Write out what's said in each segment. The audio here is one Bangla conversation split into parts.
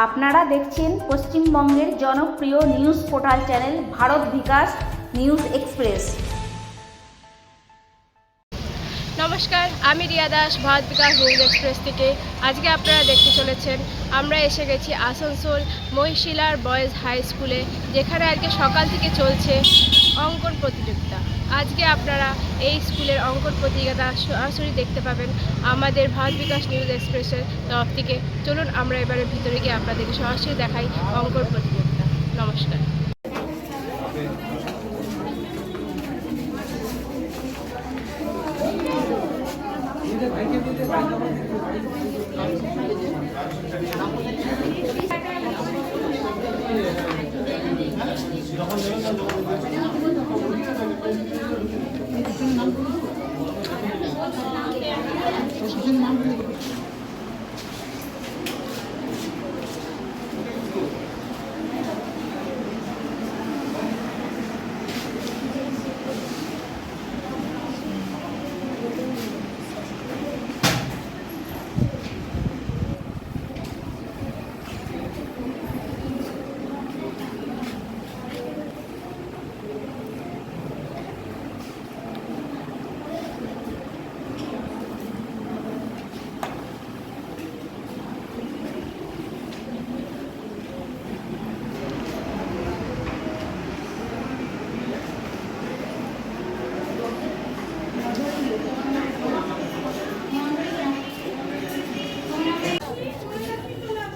আপনারা দেখছেন পশ্চিমবঙ্গের জনপ্রিয় নিউজ পোর্টাল চ্যানেল ভারত বিকাশ নিউজ এক্সপ্রেস। নমস্কার, আমি রিয়া দাস, ভারত বিকাশ নিউজ এক্সপ্রেস থেকে। আজকে আপনারা দেখতে চলেছেন আমরা এসে গেছি আসানসোল মহিশিলার বয়েজ হাই স্কুলে, যেখানে আজকে সকাল থেকে চলছে অঙ্কন প্রতিযোগিতা। আজকে আপনারা এই স্কুলের অঙ্কন প্রতিযোগিতা সরাসরি দেখতে পাবেন আমাদের ভারত বিকাশ নিউজ এক্সপ্রেসের তরফ থেকে। চলুন আমরা এবারে ভিতরে গিয়ে আপনাদেরকে সরাসরি দেখাই অঙ্কন প্রতিযোগিতা। নমস্কার।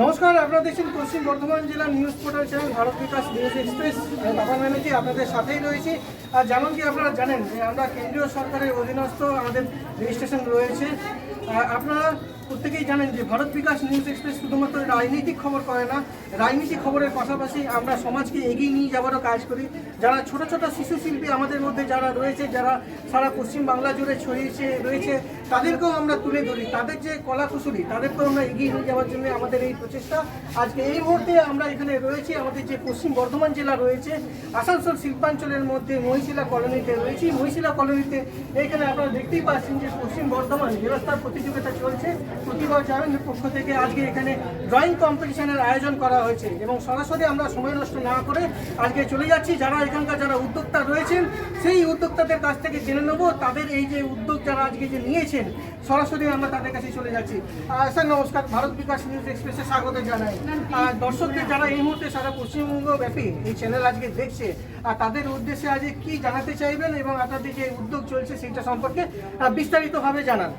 নমস্কার, আপনারা দেখছেন পশ্চিম বর্ধমান জেলার নিউজ পোর্টাল চ্যানেল ভারত বিকাশ নিউজ এক্সপ্রেস। বাবা ম্যানেজি আপনাদের সাথেই রয়েছে। আর যেমন কি আপনারা জানেন যে আমরা কেন্দ্রীয় সরকারের অধীনস্থ আমাদের রেজিস্ট্রেশন রয়েছে। আপনারা প্রত্যেকেই জানেন যে ভারত বিকাশ নিউজ এক্সপ্রেস শুধুমাত্র রাজনৈতিক খবর করে না, রাজনীতি খবরের পাশাপাশি আমরা সমাজকে এগিয়ে নিয়ে যাওয়ারও কাজ করি। যারা ছোট ছোট শিশু শিল্পী আমাদের মধ্যে যারা রয়েছে, যারা সারা পশ্চিম বাংলা জুড়ে ছড়িয়েছে রয়েছে, তাদেরকেও আমরা তুলে ধরি। তাদের যে কলা কুশলী তাদেরকেও আমরা এগিয়ে নিয়ে যাওয়ার জন্য আমাদের এই প্রচেষ্টা। আজকে এই মুহূর্তে আমরা এখানে রয়েছি, আমাদের যে পশ্চিম বর্ধমান জেলা রয়েছে আসানসোল শিল্পাঞ্চলের মধ্যে মহিশিলা কলোনিতে রয়েছি। মহিশিলা কলোনিতে এখানে আপনারা দেখতেই পাচ্ছেন যে পশ্চিম বর্ধমান জেলাস্তর প্রতিযোগিতা চলছে। প্রতিভা চয়নের পক্ষ থেকে আজকে এখানে ড্রয়িং কম্পিটিশনের আয়োজন করা হয়েছে এবং সরাসরি আমরা সময় নষ্ট না করে আজকে চলে যাচ্ছি যারা এখানকার যারা উদ্যোক্তা রয়েছেন সেই উদ্যোক্তাদের কাছ থেকে জেনে নেব তাদের এই যে উদ্যোগ যারা আজকে যে নিয়েছেন। সরাসরি আমরা তাদের কাছে চলে যাচ্ছি। স্যার নমস্কার, ভারত বিকাশ নিউজ এক্সপ্রেসে স্বাগত জানাই। দর্শকদের যারা এই মুহূর্তে সারা পশ্চিমবঙ্গ ব্যাপী এই চ্যানেল আজকে দেখছে, আর তাদের উদ্দেশ্যে আজকে কি জানাতে চাইবেন এবং আপনাদের যে উদ্যোগ চলছে সেটা সম্পর্কে বিস্তারিতভাবে জানান।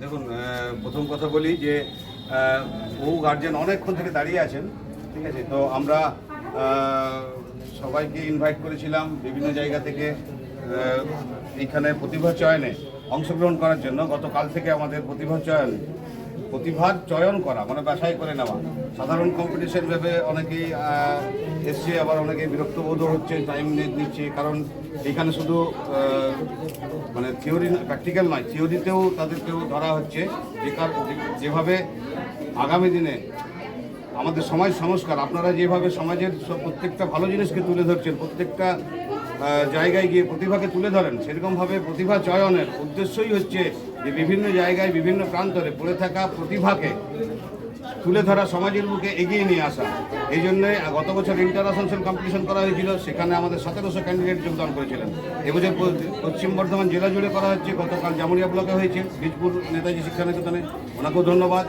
দেখুন, প্রথম কথা বলি যে বহু গার্জেন অনেকক্ষণ থেকে দাঁড়িয়ে আছেন, ঠিক আছে। তো আমরা সবাইকে ইনভাইট করেছিলাম বিভিন্ন জায়গা থেকে এইখানে প্রতিভা চয়নে অংশগ্রহণ করার জন্য। গতকাল থেকে আমাদের প্রতিভার চয়ন করা মানে বাছাই করে নেওয়া। সাধারণ কম্পিটিশন ভেবে অনেকেই এসছে, আবার অনেকে বিরক্তবোধও হচ্ছে, টাইম নিচ্ছে। কারণ এখানে শুধু মানে থিওরি প্র্যাকটিক্যাল নয়, থিওরিতেও তাদেরকেও ধরা হচ্ছে। যেভাবে আগামী দিনে আমাদের সমাজ সংস্কার, আপনারা যেভাবে সমাজের প্রত্যেকটা ভালো জিনিসকে তুলে ধরছেন, প্রত্যেকটা জায়গায় গিয়ে প্রতিভাকে তুলে ধরেন, সেরকমভাবে প্রতিভা চয়নের উদ্দেশ্যই হচ্ছে যে বিভিন্ন জায়গায় বিভিন্ন প্রান্তরে পড়ে থাকা প্রতিভাকে তুলে ধরা, সমাজের বুকে এগিয়ে নিয়ে আসা। এই জন্যে গত বছর ইন্টার আসানসোল কম্পিটিশন করা হয়েছিল, সেখানে আমাদের 1700 ক্যান্ডিডেট যোগদান করেছিলেন। এবছর পশ্চিম বর্ধমান জেলা জুড়ে করা হচ্ছে। গতকাল জামুরিয়া ব্লকে হয়েছে, বীজপুর নেতাজি শিক্ষানিকেতনে, ওনাকেও ধন্যবাদ।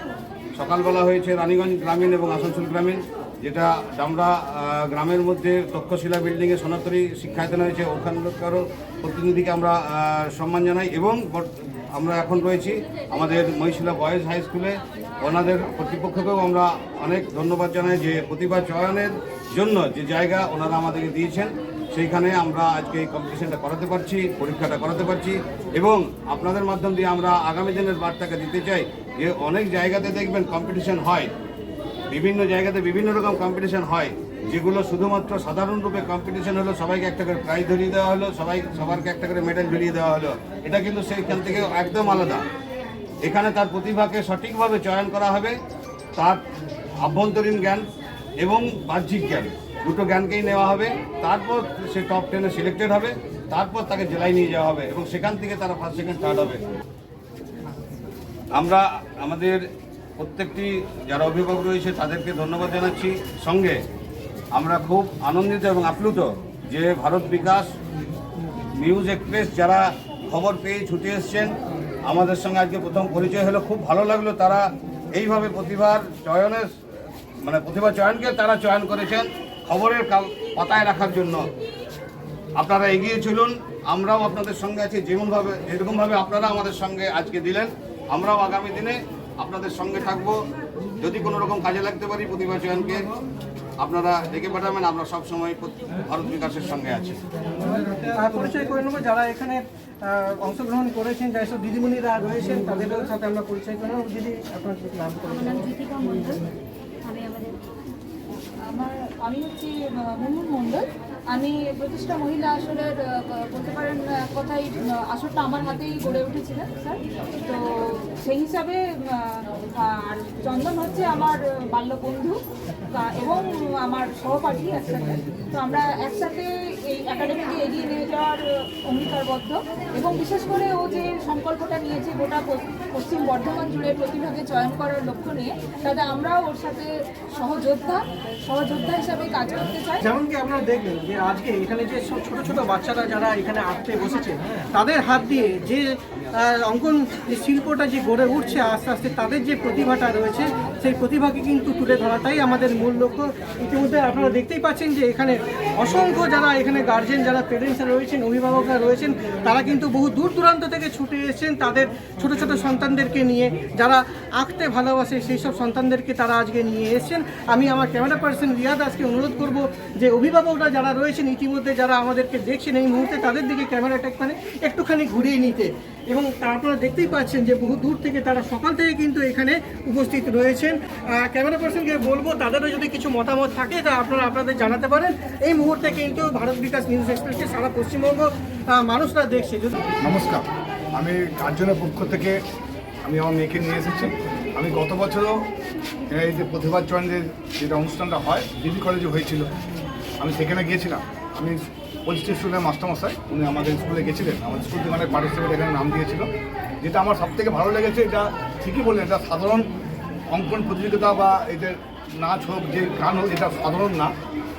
সকালবেলা হয়েছে রানীগঞ্জ গ্রামীণ এবং আসানসোল গ্রামীণ, যেটা ডামরা গ্রামের মধ্যে তক্ষশিলা বিল্ডিংয়ে সোনাতরী শিক্ষায়তন হয়েছে, ওখানকারও প্রতিনিধিকে আমরা সম্মান জানাই। এবং আমরা এখন রয়েছি আমাদের মহিশিলা বয়েজ হাই স্কুলে, ওনাদের কর্তৃপক্ষকেও আমরা অনেক ধন্যবাদ জানাই যে প্রতিভা চয়নের জন্য যে জায়গা ওনারা আমাদেরকে দিয়েছেন, সেইখানে আমরা আজকে এই কম্পিটিশনটা করাতে পারছি, পরীক্ষাটা করাতে পারছি। এবং আপনাদের মাধ্যম দিয়ে আমরা আগামী দিনের বার্তাকে দিতে চাই যে অনেক জায়গাতে দেখবেন কম্পিটিশন হয়, বিভিন্ন জায়গাতে বিভিন্ন রকম কম্পিটিশন হয়, যেগুলো শুধুমাত্র সাধারণ রূপে কম্পিটিশন হলো, সবাইকে একটা করে প্রাইজ ধরিয়ে দেওয়া হলো, সবাইকে একটা করে মেডেল ঝুলিয়ে দেওয়া হলো। এটা কিন্তু সেইখান থেকে একদম আলাদা। এখানে তার প্রতিভাকে সঠিকভাবে চয়ন করা হবে, তার আভ্যন্তরীণ জ্ঞান এবং বাহ্যিক জ্ঞান দুটো জ্ঞানকেই নেওয়া হবে। তারপর সে টপ 10-এ সিলেক্টেড হবে, তারপর তাকে জেলায় নিয়ে যাওয়া হবে এবং সেখান থেকে তারা ফার্স্ট সেকেন্ড থার্ড হবে। আমরা আমাদের প্রত্যেকটি যারা অভিভাবক রয়েছে তাদেরকে ধন্যবাদ জানাচ্ছি। সঙ্গে আমরা খুব আনন্দিত এবং আপ্লুত যে ভারত বিকাশ নিউজ এক্সপ্রেস যারা খবর পেয়ে ছুটে এসছেন, আমাদের সঙ্গে আজকে প্রথম পরিচয় হলো, খুব ভালো লাগলো। তারা এইভাবে প্রতিভা চয়নকে তারা চয়ন করেছেন খবরের পাতায় রাখার জন্য। আপনারা এগিয়ে চলুন, আমরাও আপনাদের সঙ্গে আছি। যেরকমভাবে আপনারা আমাদের সঙ্গে আজকে দিলেন, আমরাও আগামী দিনে আপনাদের সঙ্গে থাকবো। যদি কোনো রকম কাজে লাগতে পারি প্রতিভা চয়নকে আপনারা ডেকে পাঠাবেন, আমরা সবসময় ভারত বিকাশের সঙ্গে আছি। পরিচয় করে নেবো যারা এখানে অংশগ্রহণ করেছেন, যেসব দিদিমণিরা রয়েছেন তাদের সাথে আমরা পরিচয় করে নেবো। দিদি, আপনার নাম আমি হচ্ছি মুনমুন মণ্ডল। আমি প্রতিষ্ঠা মহিলা আসরের বলতে পারেন কথাই আসরটা আমার হাতেই গড়ে উঠেছিলেন স্যার। তো সেই হিসাবে আর চন্দন হচ্ছে আমার বাল্যবন্ধু এবং আমার সহপাঠী একসাথে। তো আমরা একসাথে এই একাডেমিকে এগিয়ে নিয়ে যাওয়ার অঙ্গীকারবদ্ধ, এবং বিশেষ করে ও যে সংকল্পটা নিয়েছে গোটা পশ্চিম বর্ধমান জুড়ে প্রতিভাকে চয়ন করার লক্ষ্য নিয়ে, তাতে আমরাও ওর সাথে সহযোদ্ধা হিসাবে কাজ করতে চাই। যেমন কি আপনারা দেখবেন যে আজকে এখানে যে সব ছোট ছোট বাচ্চারা যারা এখানে আঁকতে বসেছে, তাদের হাত দিয়ে যে অঙ্কন যে শিল্পটা যে গড়ে উঠছে আস্তে আস্তে, তাদের যে প্রতিভাটা রয়েছে সেই প্রতিভাকে কিন্তু তুলে ধরাটাই আমাদের মূল লক্ষ্য। ইতিমধ্যে আপনারা দেখতেই পাচ্ছেন যে এখানে অসংখ্য যারা এখানে গার্জেন, যারা পেরেন্টসরা রয়েছেন, অভিভাবকরা রয়েছেন, তারা কিন্তু বহু দূর দূরান্ত থেকে ছুটে এসেছেন তাদের ছোট ছোট সন্তানদেরকে নিয়ে, যারা আঁকতে ভালোবাসে সেই সব সন্তানদেরকে তারা আজকে নিয়ে এসেছেন। আমি আমার ক্যামেরা পার্সন রিয়া দাসকে অনুরোধ করব যে অভিভাবকরা যারা রয়েছেন ইতিমধ্যে যারা আমাদেরকে দেখছেন এই মুহূর্তে, তাদের দিকে ক্যামেরাটা একটুখানি ঘুরিয়ে নিতে। এবং আপনারা দেখতেই পাচ্ছেন যে বহু দূর থেকে তারা সকাল থেকে কিন্তু এখানে উপস্থিত রয়েছেন। ক্যামেরা পার্সনকে বলবো তাদেরও যদি কিছু মতামত থাকে তা আপনারা আপনাদের জানাতে পারেন। এই মুহূর্তে কিন্তু ভারত বিকাশ নিউজ এক্সপ্রেসকে সারা পশ্চিমবঙ্গ মানুষরা দেখছে। নমস্কার, আমি গার্জেনের পক্ষ থেকে আমি আমার মেয়েকে নিয়ে এসেছি। আমি গত বছরও এই যে প্রতিভা চয়নের যেটা অনুষ্ঠানটা হয় ডিগ্রি কলেজে হয়েছিল, আমি সেখানে গিয়েছিলাম। আমি পলিটিক্স স্কুলের মাস্টারমশাই, উনি আমাদের স্কুলে গেছিলেন, আমাদের স্কুল থেকে অনেক পার্টিসিপেট এখানে নাম দিয়েছিল। যেটা আমার সবথেকে ভালো লেগেছে, এটা ঠিকই বললেন, এটা সাধারণ অঙ্কন প্রতিযোগিতা বা এদের নাচ হোক, যে গান হোক, এটা সাধারণ না,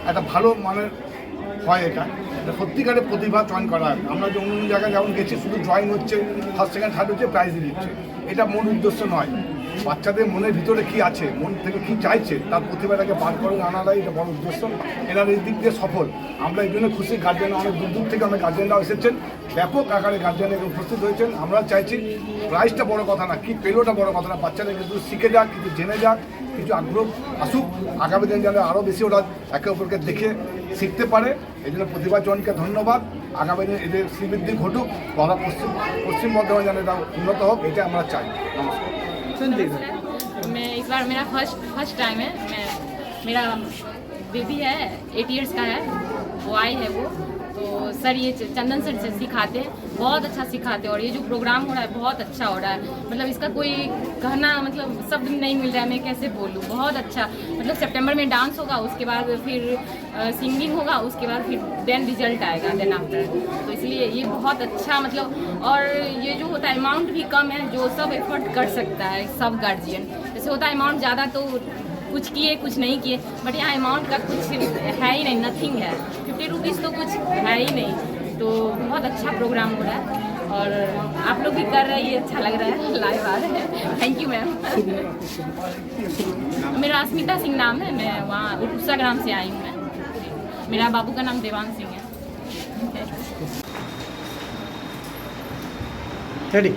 একটা ভালো মানের হয়। এটা সত্যিকারের প্রতিভা চয়ন করা হয়। আমরা যে অন্য জায়গায় যেমন গেছি শুধু ড্রয়িং হচ্ছে, ফার্স্ট সেকেন্ড থার্ড হচ্ছে, প্রাইজ দিচ্ছে, এটা মূল উদ্দেশ্য নয়। বাচ্চাদের মনের ভিতরে কি আছে, মন থেকে কি চাইছে, তার প্রতিভাটাকে বার করে আনাটাই এটা বড় উদ্দেশ্য। এনার এই দিক দিয়ে সফল, আমরা এই জন্য খুশি। গার্জেন অনেক দূর দূর থেকে অনেক গার্জেনরাও এসেছেন, ব্যাপক আকারে গার্জেন উপস্থিত হয়েছেন। আমরা চাইছি প্রাইজটা বড় কথা না, কি পেলোটা বড় কথা না, বাচ্চারা কিন্তু শিখে যাক, কিছু জেনে যাক, কিছু আগ্রহ আসুক, আগামী দিন যেন আরও বেশি ওরা একে অপরকে দেখে শিখতে পারে। এই জন্য প্রতিভা চয়নকে ধন্যবাদ। আগামী দিনে এদের শ্রীবৃদ্ধি ঘটুক, ওরা পশ্চিম বর্ধমান যেন এটা উন্নত হোক, এটা আমরা চাই। নমস্কার। मैं इस बार मेरा फर्स्ट टाइम है। मेरा बेबी है 8 इयर्स का है, वो आई है वो। तो सर ये चंदन सर से सिखाते हैं, बहुत अच्छा सिखाते हैं। और ये जो प्रोग्राम हो रहा है बहुत अच्छा हो रहा है, मतलब इसका कोई कहना मतलब शब्द नहीं मिल रहा है, मैं कैसे बोलूँ। बहुत अच्छा, मतलब सितंबर में डांस होगा, उसके बाद फिर सिंगिंग होगा, उसके बाद फिर देन रिजल्ट आएगा देन आफ्टर। तो इसलिए ये बहुत अच्छा, मतलब और ये जो होता है अमाउंट भी कम है, जो सब एफर्ट कर सकता है सब गार्जियन। जैसे होता है अमाउंट ज़्यादा तो कुछ किए कुछ नहीं किए, बट यहाँ अमाउंट का कुछ है ही नहीं, नथिंग है। 50 रुपीज़ तो कुछ है ही नहीं। तो बहुत अच्छा प्रोग्राम हो रहा है और आप लोग भी कर रहे हैं, ये अच्छा लग रहा है, लाइव आ रहे हैं। Thank you ma'am. मेरा अस्मिता सिंह नाम है, मैं वहाँ उषा ग्राम से आई हूँ। मैं, मेरा बाबू का नाम देवान सिंह है। रेडी।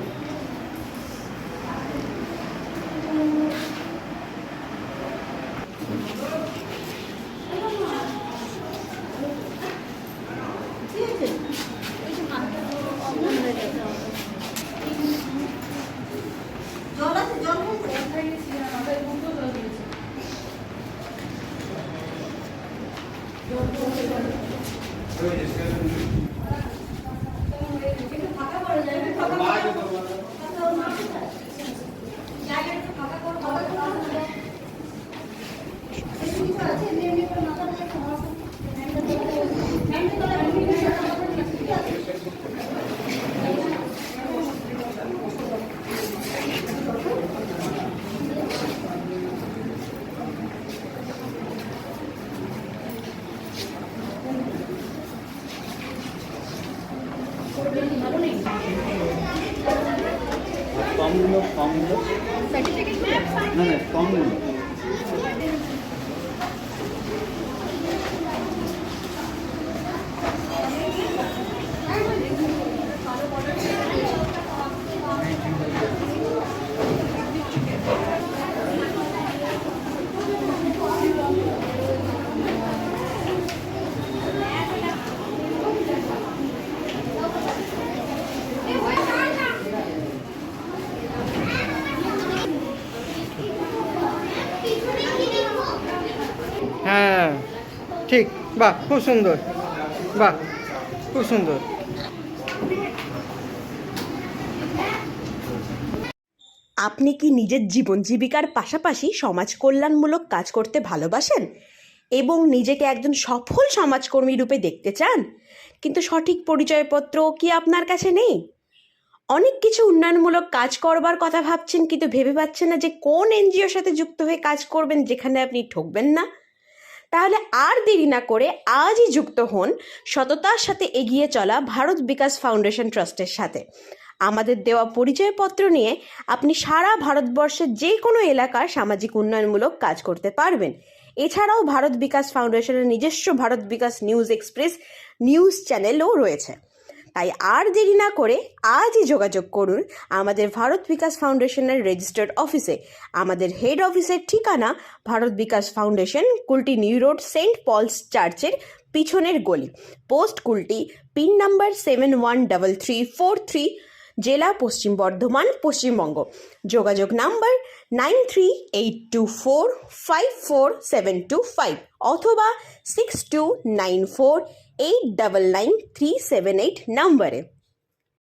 ফর্মগুলো না না ফর্মগুলো হ্যাঁ ঠিক, বাহ খুব সুন্দর, বাহ খুব সুন্দর। আপনি কি নিজের জীবন জীবিকার পাশাপাশি সমাজ কল্যাণমূলক কাজ করতে ভালোবাসেন এবং নিজেকে একজন সফল সমাজকর্মী রূপে দেখতে চান, কিন্তু সঠিক পরিচয়পত্র কি আপনার কাছে নেই? অনেক কিছু উন্নয়নমূলক কাজ করবার কথা ভাবছেন, কিন্তু ভেবে পাচ্ছেন না যে কোন এনজিওর সাথে যুক্ত হয়ে কাজ করবেন যেখানে আপনি ঠকবেন না। তাহলে আর দেরি না করে আজই যুক্ত হন সততার সাথে এগিয়ে চলা ভারত বিকাশ ফাউন্ডেশন ট্রাস্টের সাথে। আমাদের দেওয়া পরিচয়পত্র নিয়ে আপনি সারা ভারতবর্ষের যে কোনো এলাকার সামাজিক উন্নয়নমূলক কাজ করতে পারবেন। এছাড়াও ভারত বিকাশ ফাউন্ডেশনের নিজস্ব ভারত বিকাশ নিউজ এক্সপ্রেস নিউজ চ্যানেলও রয়েছে। তাই আর দেরি না করে আজই যোগাযোগ করুন আমাদের ভারত বিকাশ ফাউন্ডেশনের রেজিস্টার্ড অফিসে। আমাদের হেড অফিসের ঠিকানা Bharat Vikas foundation, Kulti new road, Saint Paul's চার্চের পিছনের গলি, পোস্ট কুলটি, পিন নাম্বার 713343, জেলা পশ্চিম বর্ধমান, পশ্চিমবঙ্গ। যোগাযোগ নাম্বার 9382454725 অথবা 6294899378 নম্বরে।